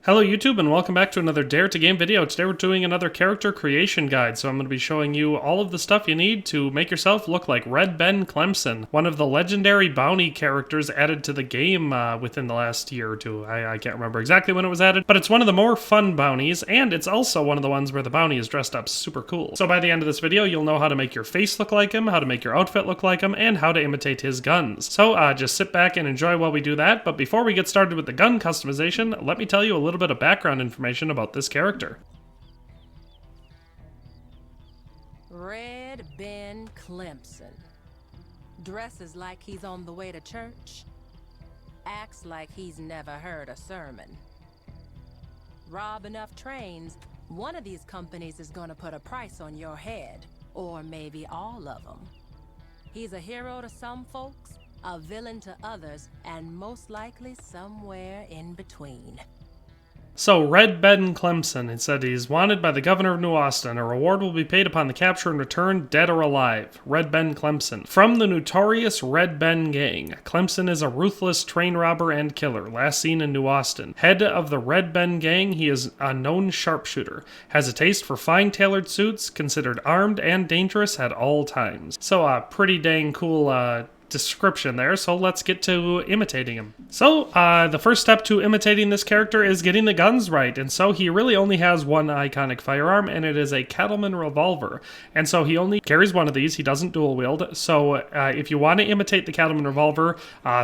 Hello YouTube and welcome back to another Dare to Game video. Today we're doing another character creation guide, so I'm going to be showing you all of the stuff you need to make yourself look like Red Ben Clempson, one of the legendary bounty characters added to the game within the last year or two. I can't remember exactly when it was added, but it's one of the more fun bounties, and it's also one of the ones where the bounty is dressed up super cool. So by the end of this video, you'll know how to make your face look like him, how to make your outfit look like him, and how to imitate his guns. So just sit back and enjoy while we do that, but before we get started with the gun customization, let me tell you a little bit of background information about this character. Red Ben Clempson. Dresses like he's on the way to church. Acts like he's never heard a sermon. Rob enough trains, one of these companies is gonna put a price on your head. Or maybe all of them. He's a hero to some folks, a villain to others, and most likely somewhere in between. So, Red Ben Clempson, it said he's wanted by the governor of New Austin. A reward will be paid upon the capture and return, dead or alive. Red Ben Clempson. From the notorious Red Ben gang, Clempson is a ruthless train robber and killer, last seen in New Austin. Head of the Red Ben gang, he is a known sharpshooter. Has a taste for fine tailored suits, considered armed and dangerous at all times. So, pretty dang cool, description there, so let's get to imitating him. So, the first step to imitating this character is getting the guns right, and so he really only has one iconic firearm, and it is a cattleman revolver. And so he only carries one of these, he doesn't dual wield, so if you want to imitate the cattleman revolver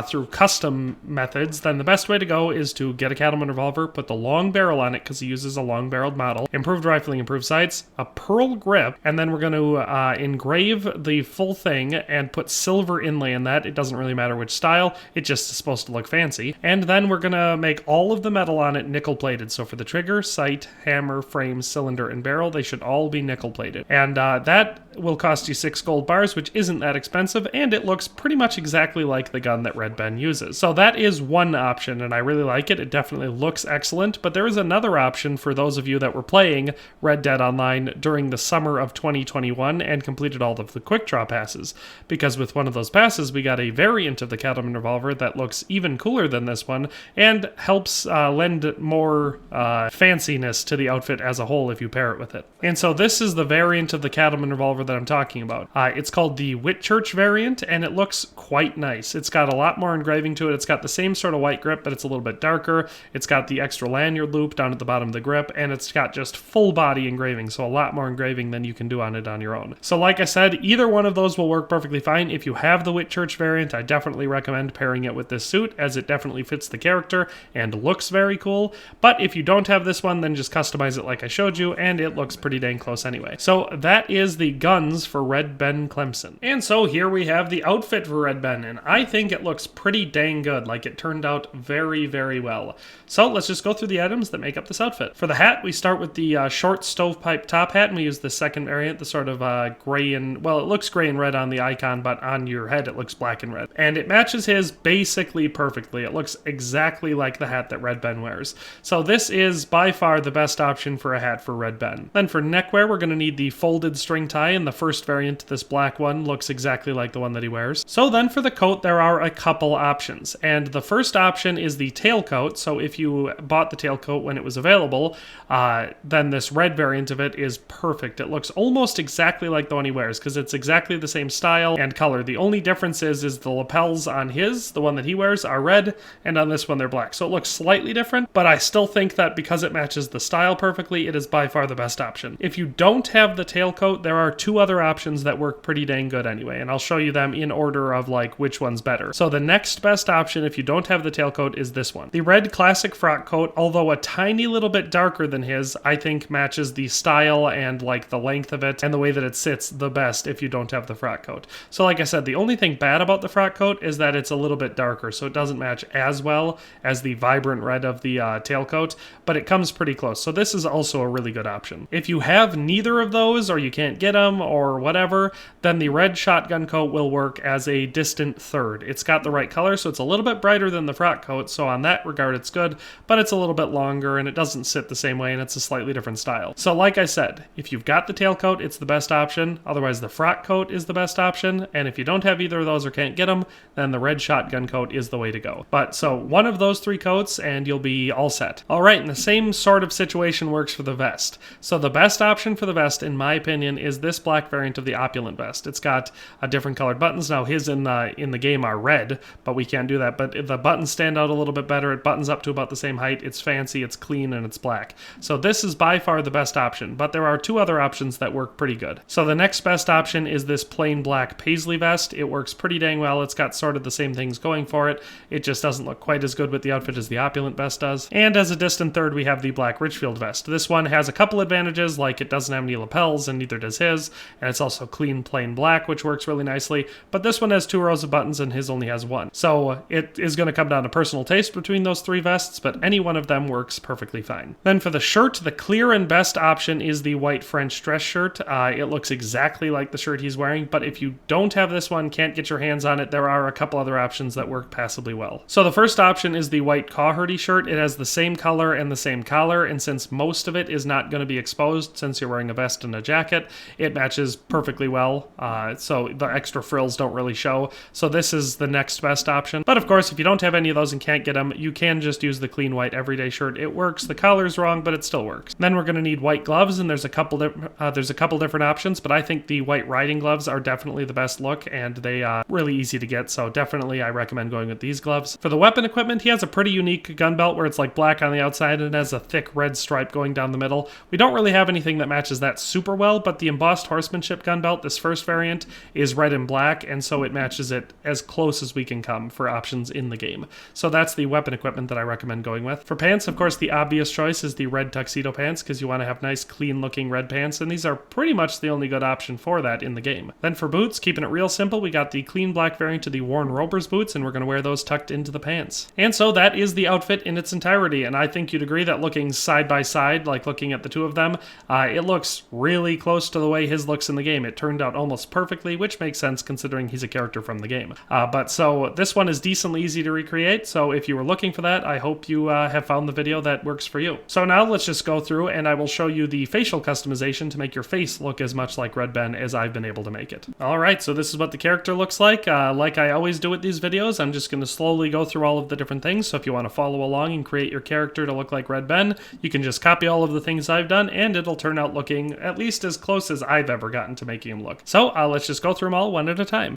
through custom methods, then the best way to go is to get a cattleman revolver, put the long barrel on it, because he uses a long barreled model, improved rifling, improved sights, a pearl grip, and then we're going to engrave the full thing and put silver inlay in that. It doesn't really matter which style, it just is supposed to look fancy. And then we're gonna make all of the metal on it nickel plated. So for the trigger, sight, hammer, frame, cylinder, and barrel, they should all be nickel plated. And that will cost you 6 gold bars, which isn't that expensive, and it looks pretty much exactly like the gun that Red Ben uses. So that is one option, and I really like it. It definitely looks excellent, but there is another option for those of you that were playing Red Dead Online during the summer of 2021 and completed all of the quick draw passes. Because with one of those passes, we got a variant of the cattleman revolver that looks even cooler than this one and helps lend more fanciness to the outfit as a whole if you pair it with it. And so this is the variant of the cattleman revolver that I'm talking about. It's called the Whitchurch variant, and it looks quite nice. It's got a lot more engraving to it. It's got the same sort of white grip, but it's a little bit darker. It's got the extra lanyard loop down at the bottom of the grip, and it's got just full body engraving, so a lot more engraving than you can do on it on your own. So like I said, either one of those will work perfectly fine. If you have the Whitchurch variant, I definitely recommend pairing it with this suit, as it definitely fits the character and looks very cool. But if you don't have this one, then just customize it like I showed you, and it looks pretty dang close anyway. So that is the guns for Red Ben Clempson. And so here we have the outfit for Red Ben, and I think it looks pretty dang good. Like, it turned out very well. So let's just go through the items that make up this outfit. For the hat, we start with the short stovepipe top hat, and we use the second variant, the sort of gray and, well, it looks gray and red on the icon, but on your head it looks black and red. And it matches his basically perfectly. It looks exactly like the hat that Red Ben wears. So this is by far the best option for a hat for Red Ben. Then for neckwear, we're going to need the folded string tie, and the first variant, this black one, looks exactly like the one that he wears. So then for the coat, there are a couple options. And the first option is the tailcoat. So if you bought the tailcoat when it was available, then this red variant of it is perfect. It looks almost exactly like the one he wears, because it's exactly the same style and color. The only difference is the lapels on his, the one that he wears, are red, and on this one they're black. So it looks slightly different, but I still think that because it matches the style perfectly, it is by far the best option. If you don't have the tailcoat, there are two other options that work pretty dang good anyway, and I'll show you them in order of like which one's better. So the next best option if you don't have the tailcoat is this one. The red classic frock coat, although a tiny little bit darker than his, I think matches the style and like the length of it and the way that it sits the best if you don't have the frock coat. So like I said, the only thing bad about the frock coat is that it's a little bit darker, so it doesn't match as well as the vibrant red of the tailcoat, but it comes pretty close. So this is also a really good option. If you have neither of those, or you can't get them, medium or whatever, then the red shotgun coat will work as a distant third. It's got the right color, so it's a little bit brighter than the frock coat, so on that regard it's good, but it's a little bit longer and it doesn't sit the same way and it's a slightly different style. So like I said, if you've got the tailcoat, it's the best option. Otherwise, the frock coat is the best option, and if you don't have either of those or can't get them, then the red shotgun coat is the way to go. But so one of those three coats and you'll be all set. All right, and the same sort of situation works for the vest. So the best option for the vest, in my opinion, is this black variant of the opulent vest. It's got different colored buttons. Now his in the game are red, but we can't do that. But the buttons stand out a little bit better. It buttons up to about the same height. It's fancy, it's clean, and it's black. So this is by far the best option, but there are two other options that work pretty good. So the next best option is this plain black paisley vest. It works pretty dang well. It's got sort of the same things going for it. It just doesn't look quite as good with the outfit as the opulent vest does. And as a distant third, we have the black Richfield vest. This one has a couple advantages, like it doesn't have any lapels and neither does his, and it's also clean plain black, which works really nicely, but this one has 2 rows of buttons and his only has 1. So it is going to come down to personal taste between those 3 vests, but any one of them works perfectly fine. Then for the shirt, the clear and best option is the white French dress shirt. It looks exactly like the shirt he's wearing, but if you don't have this one, can't get your hands on it, there are a couple other options that work passably well. So the first option is the white Cawherty shirt. It has the same color and the same collar, and since most of it is not going to be exposed, since you're wearing a vest and a jacket, it matches perfectly well, so the extra frills don't really show. So this is the next best option. But of course, if you don't have any of those and can't get them, you can just use the clean white everyday shirt. It works. The collar's wrong, but it still works. Then we're going to need white gloves, and there's a couple different options, but I think the white riding gloves are definitely the best look, and they are really easy to get, so definitely I recommend going with these gloves. For the weapon equipment, he has a pretty unique gun belt where it's like black on the outside and it has a thick red stripe going down the middle. We don't really have anything that matches that super well, but the embossed horsemanship gun belt, this first variant, is red and black, and so it matches it as close as we can come for options in the game. So that's the weapon equipment that I recommend going with. For pants, of course, the obvious choice is the red tuxedo pants, because you want to have nice, clean looking red pants, and these are pretty much the only good option for that in the game. Then for boots, keeping it real simple, we got the clean black variant of the Warren Rober's boots, and we're going to wear those tucked into the pants. And so that is the outfit in its entirety, and I think you'd agree that looking side by side, like looking at the two of them, it looks really close to the way his looks in the game. It turned out almost perfectly, which makes sense considering he's a character from the game. But so this one is decently easy to recreate, so if you were looking for that, I hope you have found the video that works for you. So now let's just go through and I will show you the facial customization to make your face look as much like Red Ben as I've been able to make it. Alright, so this is what the character looks like. Like I always do with these videos, I'm just going to slowly go through all of the different things, so if you want to follow along and create your character to look like Red Ben, you can just copy all of the things I've done and it'll turn out looking at least as close as I've ever gotten to making him look. So let's just go through them all one at a time.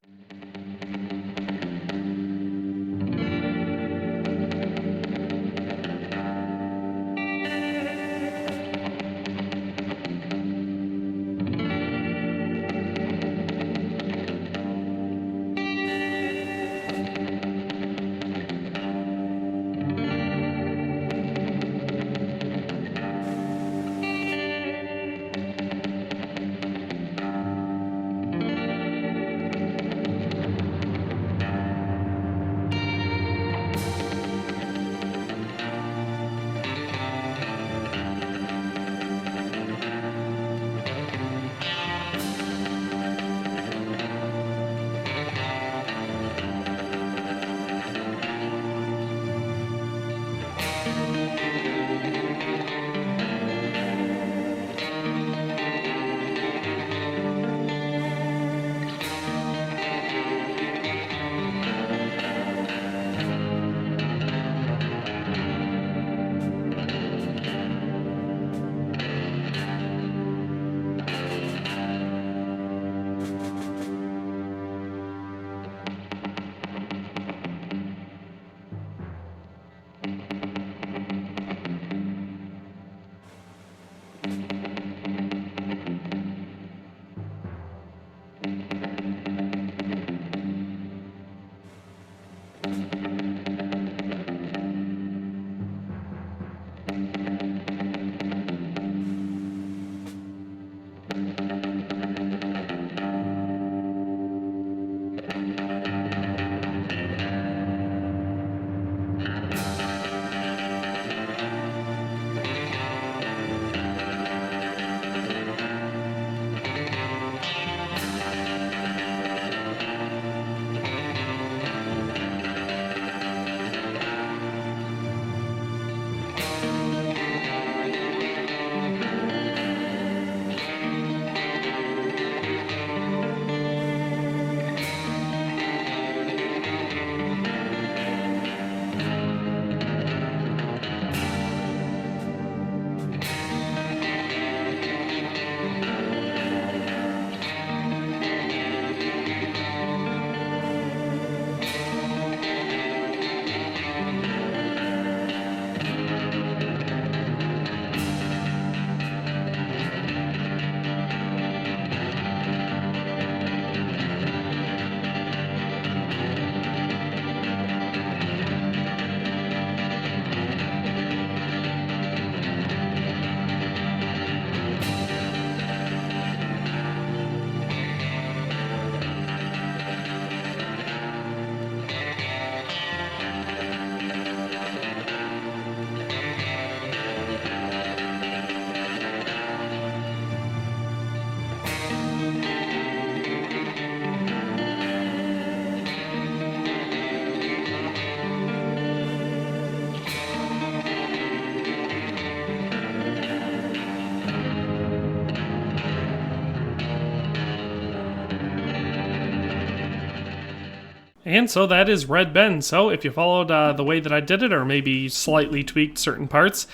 And so that is Red Ben. So if you followed the way that I did it, or maybe slightly tweaked certain parts,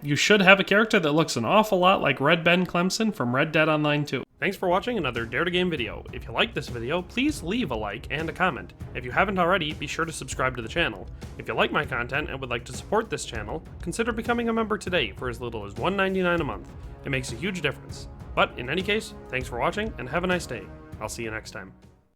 you should have a character that looks an awful lot like Red Ben Clempson from Red Dead Online 2. Thanks for watching another Dare to Game video. If you like this video, please leave a like and a comment. If you haven't already, be sure to subscribe to the channel. If you like my content and would like to support this channel, consider becoming a member today for as little as $1.99 a month. It makes a huge difference. But in any case, thanks for watching and have a nice day. I'll see you next time.